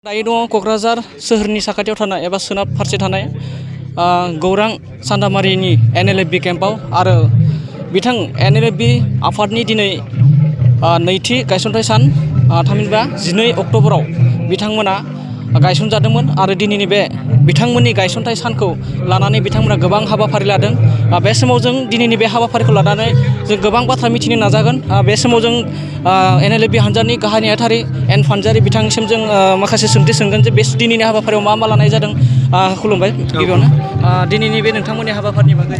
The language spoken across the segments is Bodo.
दायो दङ क'क्राझार सोहोरनि साखाथियाव थानाय एबा सोनाब फारसे थानाय गौरां सान्दामारिनि NLFB केम्पआव आरो बिथां NLFB आफादनि दिनै नैथि गायसनथाय सान थामहिनबा 12 अक्ट'बराव बिथांमोना गायसनजादोंमोन आरो दिनैनि बे बिथांमोननि गायसनथाय सानखौ लानानै बिथांमोना गोबां हाबाफारि लादों। बे समाव जों दिनैनि बे हाबाफारिखौ लानानै जों गोबां बाथ्रा मिथिनो नाजागोन। बे समाव जों NLFB हान्जानि गाहाय नेहाथारि एन फानजारि बिथांनिसिम जों माखासे सोंथि सोंगोन जे बे दिनैनि हाबाफारियाव मा लानाय जादों। खुलुमबाय गिबियावनो दिनैनि बे नोंथांमोननि हाबाफारिनि बागै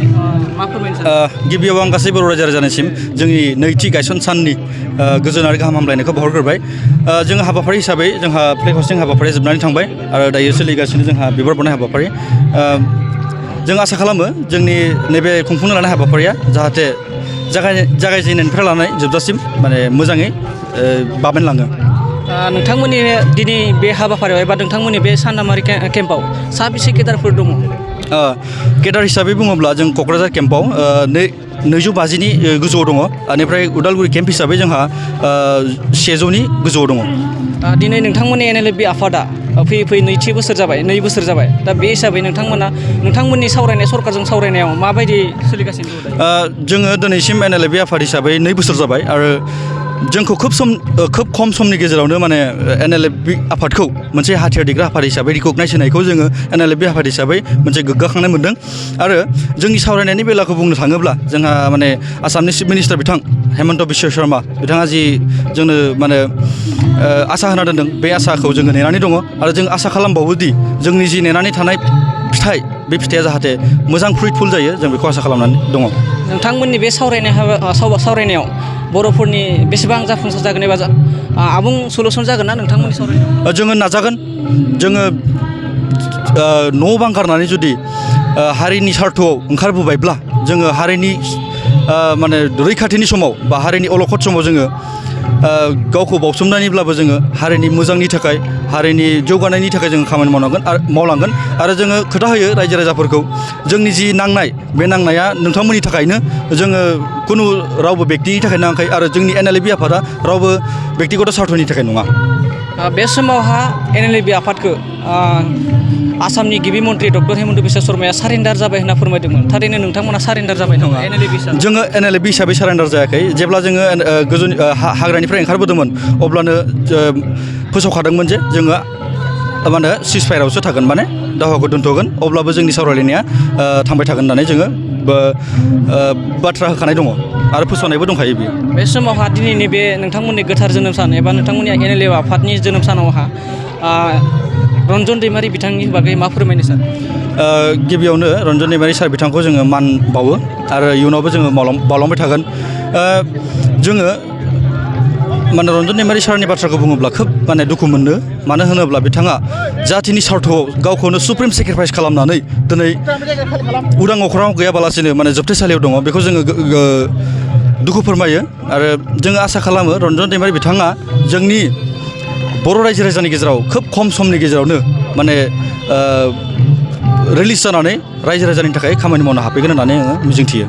मा फोरमायनो सानो? गिबियाव आं गासै बर' रायजो राजानिसिम जोंनि नैथि गायसन साननि गोजोन आरो गाहाम हामलायनायखौ बावहरग्रोबाय। जोङो हाबाफारि हिसाबै जोंहा फ्लेग हस्टिं हाबाफारिया जोबनानै थांबाय आरो दायो सोलिगासिनो जोंहा बिबार बावनाय हाबाफारि। जों आसा खालामो जोंनि नैबे खुंफुंनो लानाय हाबाफारिया जाहाथे जागायजेननायनिफ्राय लानानै जोबजासिम माने मोजाङै बाबेनलाङो। नोंथांमोननि दिनै बे हाबाफारियाव एबा नोंथांमोननि बे सान्दामारि केम्पआव साबेसे केडारफोर दङ? केडार हिसाबै बुङोब्ला जों क'क्राझार केम्पआव 250नि गोजौआव दङ। बेनिफ्राय उदालगुरि केम्प हिसाबै जोंहा 100नि गोजौआव दङ। दिनै नोंथांमोननि NLFB आफादा फैयै नैथि बोसोर जाबाय, 2 बोसोर जाबाय। दा बे हिसाबै नोंथांमोननि सावरायनाय सरकारजों सावरायनायाव माबायदि सोलिगासिनो दङ? जोङो दिनैसिम NLFB आफाद हिसाबै 2 बोसोर जाबाय आरो जोंखौ खोब खम समनि गेजेरावनो माने NLFB आफादखौ मोनसे हाथियार देग्रा आफाद हिसाबै रिकगनाइज होनायखौ जोङो NLFB आफाद हिसाबै मोनसे गोग्गाखांनाय मोन्दों। आरो जोंनि सावरायनायनि बेलाखौ बुंनो थाङोब्ला जोंहा माने आसामनि चिफ मिनिस्टार बिथां हेमन्त बिश्व शर्मा बिथाङा जि जोंनो माने आसा होना दोनदों, बे आसाखौ जोङो नेनानै दङ आरो जों आसा खालामबावोदि जोंनि जि नेनानै थानाय फिथाइ, बे फिथाइया जाहाथे मोजां फ्रुइटफुल जायो, जों बेखौ आसा खालामनानै दङ। नोंथांमोननि बे सावरायनायाव बर'फोरनि बेसेबां जाफुंसार जागोन एबा आबुं सलुसन जागोन ना नोंथांमोननि सावरायनायाव? जोङो नाजागोन। जोङो न' बां गारनानै जुदि हारिनि सार्थआव ओंखारबोबायब्ला जोङो हारिनि माने रैखाथिनि समाव बा हारिनि अलखद समाव जोङो गावखौ बावसोमनानैब्लाबो जोङो हारिनि मोजांनि थाखाय, हारिनि जौगानायनि थाखाय जोङो खामानि मावलांगोन आरो जोङो खोथा होयो रायजो राजाफोरखौ, जोंनि जि नांनाय, बे नांनाया नोंथांमोननि थाखायनो, जोङो खुनु रावबो बेक्तिनि थाखाय नाङाखै आरो जोंनि NLFB आफादा रावबो बेक्तिगत सार्थनि थाखाय नङा। बे समावहा NLFB आफादखौ आसामनि गिबि मन्त्रि डक्टर हेमन्त बिश्व शर्माया सारेन्डार जाबाय होनना फोरमायदोंमोन। थारैनो नोंथांमोना सारेन्डार जाबाय नङा? जोङो NLFB हिसाबै सारेन्डार जायाखै। जेब्ला जोङो गोजौनि हाग्रानिफ्राय ओंखारबोदोंमोन अब्लानो फोसावखादोंमोन जे जोङो सिज फायारावसो थागोन, माने दावहाखौ दोनथ'गोन, अब्लाबो जोंनि सावरायलायनाया थांबाय थागोन होननानै जोङो बाथ्रा होखानाय दङ आरो फोसावनायबो दंखायो बियो। बे समावहा दिनैनि बे नोंथांमोननि गोथार जोनोम सान एबा नोंथांमोननि NLFB आफादनि जोनोम सानावहा रन्जन दैमारि बिथांनि बागै मा फोरमायनो सानो? गिबियावनो रन्जन दैमारि सार बिथांखौ जोङो मान बावो आरो इयुनावबो जोङो बावलांबाय थागोन। जोङो माने रन्जन दैमारि सारनि बाथ्राखौ बुङोब्ला खोब माने दुखु मोनो। मानो होनोब्ला बिथाङा जाथिनि सार्थआव गावखौनो सुप्रिम सेक्रिफाइस खालामनानै दिनै उदां अख्राङाव गैयाबालासिनो माने जोबथेसालियाव दङ, बेखौ जोङो दुखु फोरमायो आरो जोङो आसा खालामो रन्जन दैमारि बिथाङा जोंनि बर' रायजो राजानि गेजेराव खोब खम समनि गेजेरावनो माने रिलिज जानानै रायजो राजानि थाखाय खामानि मावनो हाफैगोन होननानै आङो मिजिंथियो।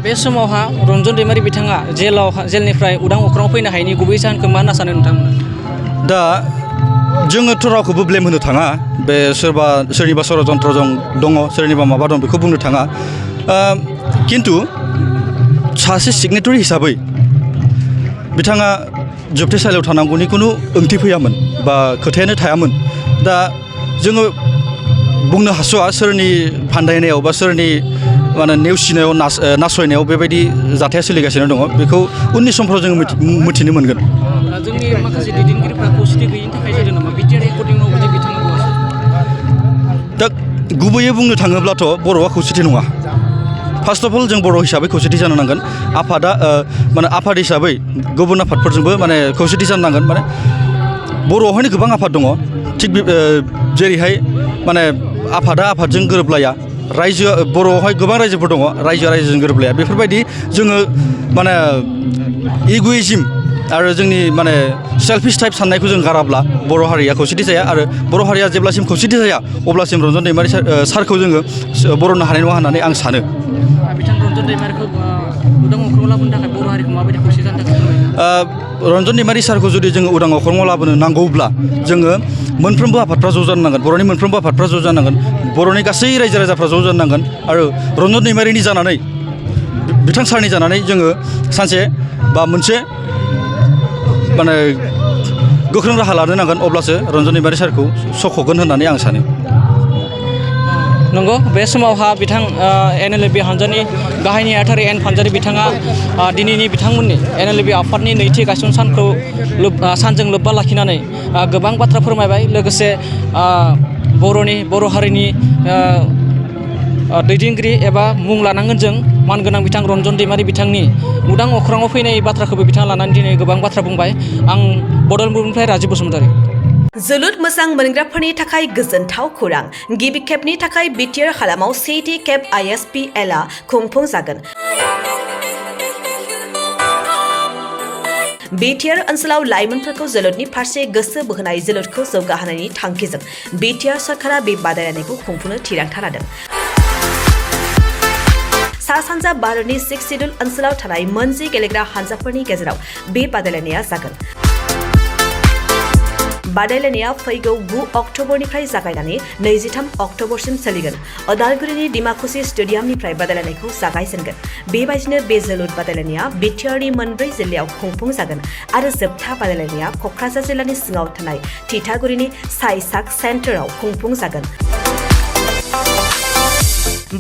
बे समावहा रन्जन दैमारि बिथाङा जेलनिफ्राय उदां अख्राङाव फैनो हायैनि गुबै जाहोनखौ मा होनना सानो नोंथांमोना? दा जोङोथ' रावखौबो ब्लेम होनो थाङा। बे सोरनिबा षड़यन्त्रजों दङ, सोरनिबा माबा दं, बेखौ बुंनो थाङा। खिन्थु सासे सिगनेटरि हिसाबै बिथाङा जोबथेसालियाव थानांगौनि खुनु ओंथि फैयामोन बा खोथायानो थायामोन। दा जोङो बुंनो हास'आ सोरनि फान्दायनायाव बा सोरनि माने नेवसिनायाव, नासयनायाव बेबायदि जाथाया सोलिगासिनो दङ, बेखौ उननि समफ्राव जोङो मिथिनो मोनगोन। जोंनि माखासे दैदेनगिरिफ्रा खौसेथि गैयिनि थाखाय जादों नामा? बिटिआर रेकर्डिंआव बिदि बिथाङा बुङासै। दा गुबैयै बुंनो थाङोब्लाथ' बर'आ खौसेथि नङा। फार्स्ट अफ अल जों बर' हिसाबै खौसेथि जानो नांगोन। आफादा माने आफाद हिसाबै गुबुन आफादफोरजोंबो माने खौसेथि जानो नांगोन। माने बर'आवहायनो गोबां आफाद दङ, थिग जेरैहाय माने आफादजों गोरोबलाया, बर'आवहाय गोबां रायजोफोर दङ, रायजोजों गोरोबलाया। बेफोरबायदि जोङो माने इग'इजिम आरो जोंनि माने सेल्फिश टाइप साननायखौ जों गाराब्ला बर' हारिया खौसेथि जाया आरो बर' हारिया जेब्लासिम खौसेथि जाया अब्लासिम रन्जन दैमारि सारखौ जोङो बर'नो हानाय नङा होननानै आं सानो। बिथां रन्जन दैमारिखौ उदां अख्राङाव लाबोनो थाखाय बर' हारिखौ माबायदि खौसे जानो थाखाय फोरमायनो? रन्जन दैमारि सारखौ जुदि जोङो उदां अख्राङाव लाबोनो नांगौब्ला जोङो मोनफ्रोमबो आफादफ्रा ज' जानो नांगोन, बर'नि मोनफ्रोमबो आफादफ्रा ज' जानांगोन, बर'नि गासै रायजो राजाफ्रा ज' जानांगोन आरो रन्जन दैमारिनि जानानै बिथां सारनि जानानै जोङो सानसे बा मोनसे माने गोख्रों राहा लानो नांगोन, अब्लासो रन्जन दैमारि सारखौ सख'गोन होननानै आं सानो। नंगौ, बे समावहा बिथां NLB हानजानि गाहाय नेहाथारि एन फानजारि बिथाङा दिनैनि बिथांमोननि NLB आफादनि नैथि गायसन सानखौ सानजों लोब्बा लाखिनानै गोबां बाथ्रा फोरमायबाय। लोगोसे बर' हारिनि दैदेनगिरि एबा मुं लानांगोन जों मानगोनां बिथां रन्जन दैमारि बिथांनि उदां अख्राङाव फैनाय बाथ्राखौबो बिथाङा लानानै दिनै गोबां बाथ्रा बुंबाय। आं बड'लेण्डनिफ्राय राजिब बसुमतारी। जोलुर मोजां मोनग्राफोरनि थाखाय गोजोनथाव खौरां। गिबि खेबनि थाखाय बिटिआर हालामाव सेथि खेब ISPL-आ खुंफुंजागोन। बिटिआर ओनसोलाव लाइमोनफोरखौ जोलुरनि फारसे गोसो बोहोनाय, जोलुरखौ जौगाहोनायनि थांखिजों बिटिआर सरकारा बे बादायलायनायखौ खुंफुंनो थिरांथा लादों। सा-सानजा भारतनि 6 सिडुल ओनसोलाव थानाय मोनजि गेलेग्रा हानजाफोरनि गेजेराव बे बादायलायनाया जागोन। बादायलायनाया फैगौ 9 अक्ट'बरनिफ्राय जागायनानै 23 अक्ट'बरसिम सोलिगोन। अदालगुरिनि डिमाकुसि स्टेडियामनिफ्राय बादायलायनायखौ जागायजेनगोन। बेबायदिनो बे जोलुर बादायलायनाया बिटिआरनि मोनब्रै जिल्लायाव खुंफुंजागोन आरो जोबथा बादायलायनाया क'क्राझार जिल्लानि सिङाव थानाय थिथागुरिनि साइसाक सेन्टाराव खुंफुंजागोन।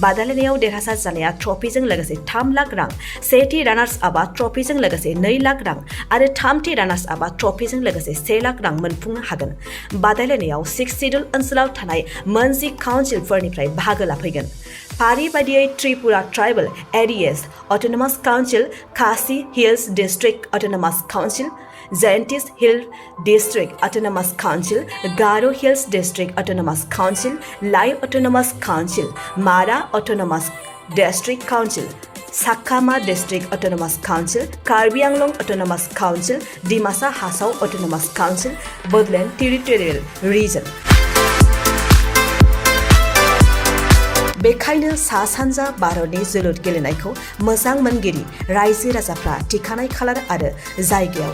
बादायलायनायाव देरहासार जानाया ट्रफिजों लोगोसे 3 लाख रां, सेथि रानार्स आपआ ट्रफिजों लोगोसे 2 लाख रां आरो थामथि रानार्स आपआ ट्रफिजों लोगोसे 1 लाख रां मोनफुंनो हागोन। बादायलायनायाव 6 सिडुल ओनसोलाव थानाय मोनजि काउन्सिलफोरनिफ्राय बाहागो लाफैगोन। फारि बायदियै Tripura tribal areas autonomous council, Khasi hills district autonomous council, Jaintia hill district autonomous council, Garo hills district autonomous council, Lai autonomous council, Mara autonomous district council, Chakma district autonomous council, Karbi Anglong autonomous council, Dimasa Hasao autonomous council, Bodoland territorial region. बेखायनो सा-सानजा भारतनि जोलुर गेलेनायखौ मोजां मोनगिरि रायजो राजाफ्रा थिखानाय खालार आरो जायगायाव